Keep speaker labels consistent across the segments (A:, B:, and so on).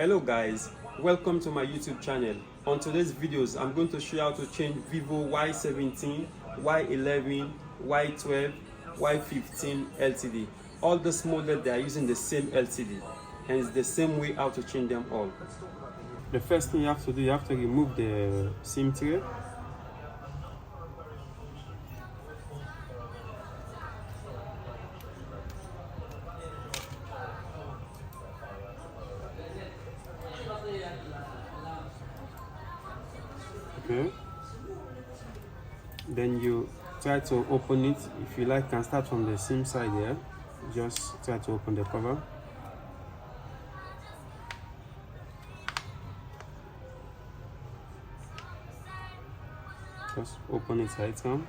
A: Hello guys, welcome to my YouTube channel. On today's videos, I'm going to show you how to change Vivo y17, y11, y12, y15 LCD. All this model, they are using the same LCD, and it's the same way how to change them all. The first thing you have to do, you have to remove the SIM tray. Okay. Then you try to open it. If you like, you can start from the SIM side here. Just try to open the cover. Just open it right now.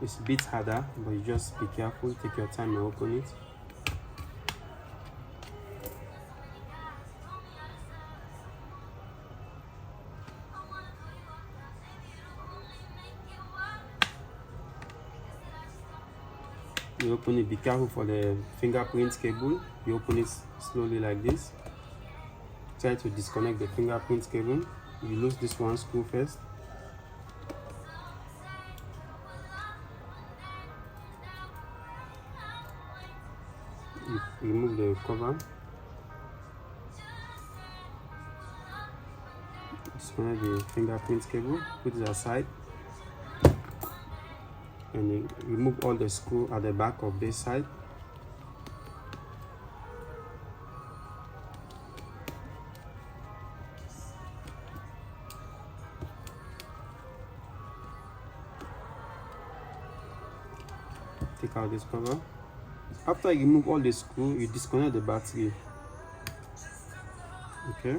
A: It's a bit harder, but you just be careful, take your time and open it. You open it, be careful for the fingerprint cable. You open it slowly like this. Try to disconnect the fingerprint cable. You lose this one screw first. You remove the cover. Disconnect the fingerprint cable, put it aside, and you remove all the screw at the back of this side. Take out this cover. After you remove all the screw, you disconnect the battery. Okay.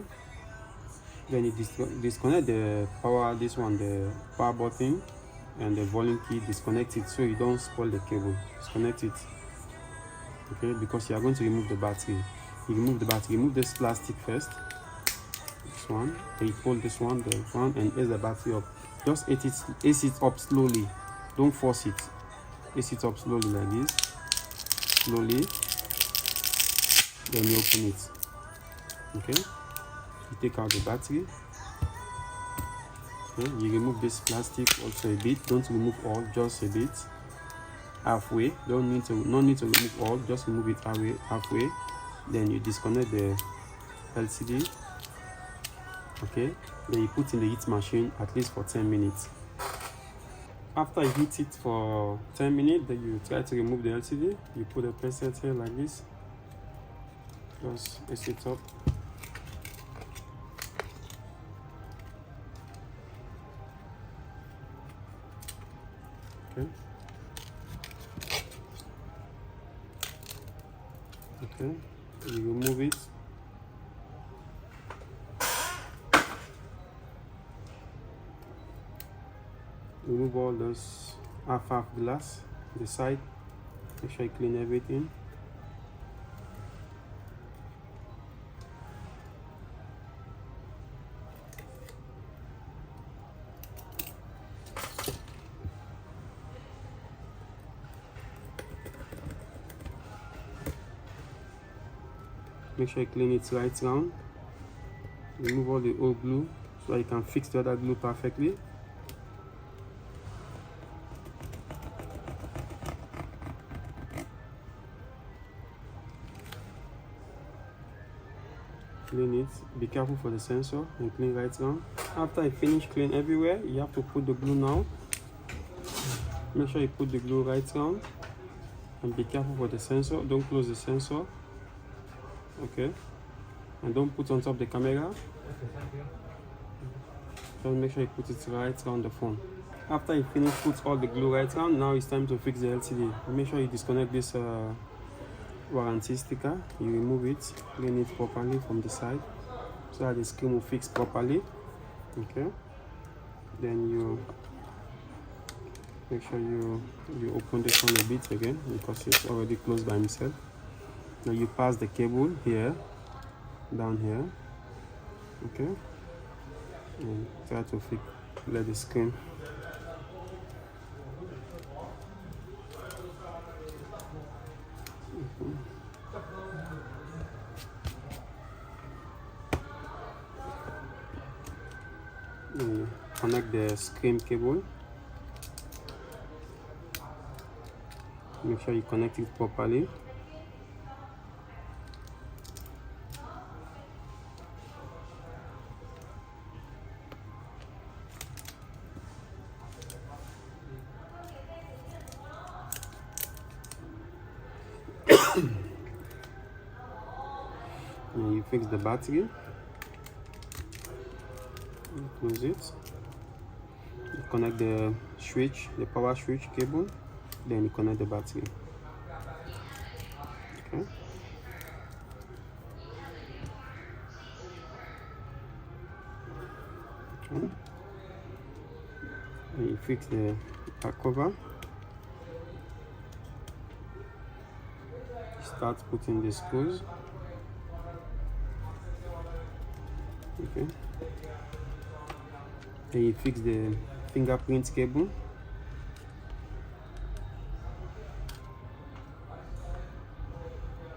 A: Then you disconnect the power, this one, the power button, and the volume key. Disconnect it so you don't spoil the cable. Disconnect it. Okay, because you are going to remove the battery. You remove the battery. Remove this plastic first. This one. Then you pull this one, the one, and ace the battery up. Just ace it up slowly. Don't force it. Ace it up slowly like this. Slowly, then you open it. Okay, you take out the battery. Okay, you remove this plastic also a bit. Don't remove all, just a bit, halfway. No need to remove all, just remove it halfway. Then you disconnect the LCD. Okay, then you put in the heat machine at least for 10 minutes. After you heat it for 10 minutes, then you try to remove the LCD. You put a preset here like this. Just ace it up. Okay. Okay. You remove it. Remove all those half glass, the side. Make sure you clean everything. Make sure you clean it right round. Remove all the old glue so you can fix the other glue perfectly. Clean it, be careful for the sensor, and clean right now. After you finish clean everywhere, you have to put the glue now. Make sure you put the glue right round, and be careful for the sensor. Don't close the sensor. Okay, and don't put on top of the camera. Just make sure you put it right around the phone. After you finish put all the glue right around, now it's time to fix the LCD. Make sure you disconnect this warranty sticker. You remove it, clean it properly from the side so that the screen will fix properly. Okay, then you make sure you open this one a bit again because it's already closed by himself. Now you pass the cable here, down here. Okay, and try to let the screen. Connect the screen cable. Make sure you connect it properly. And you fix the battery. You close it. You connect the switch, the power switch cable. Then you connect the battery. Okay. Okay. And you fix the back cover. Start putting the screws. Okay. Then you fix the fingerprint cable.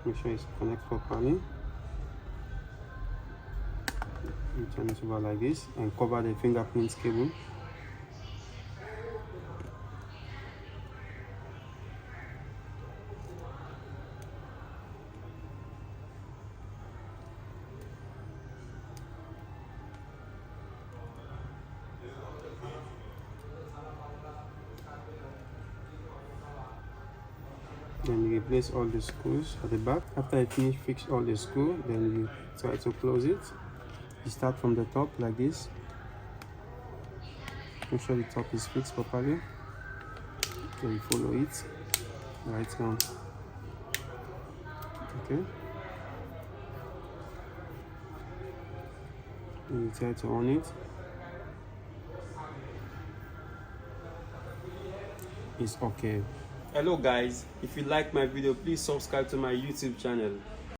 A: Make sure it's connected properly. You turn it over like this and cover the fingerprint cable. Then you replace all the screws at the back. After you finish fix all the screws, then you try to close it. You start from the top like this. Make sure the top is fixed properly. Then you follow it right down. Okay. And you try to on it. It's okay. Hello guys, if you like my video, please subscribe to my YouTube channel.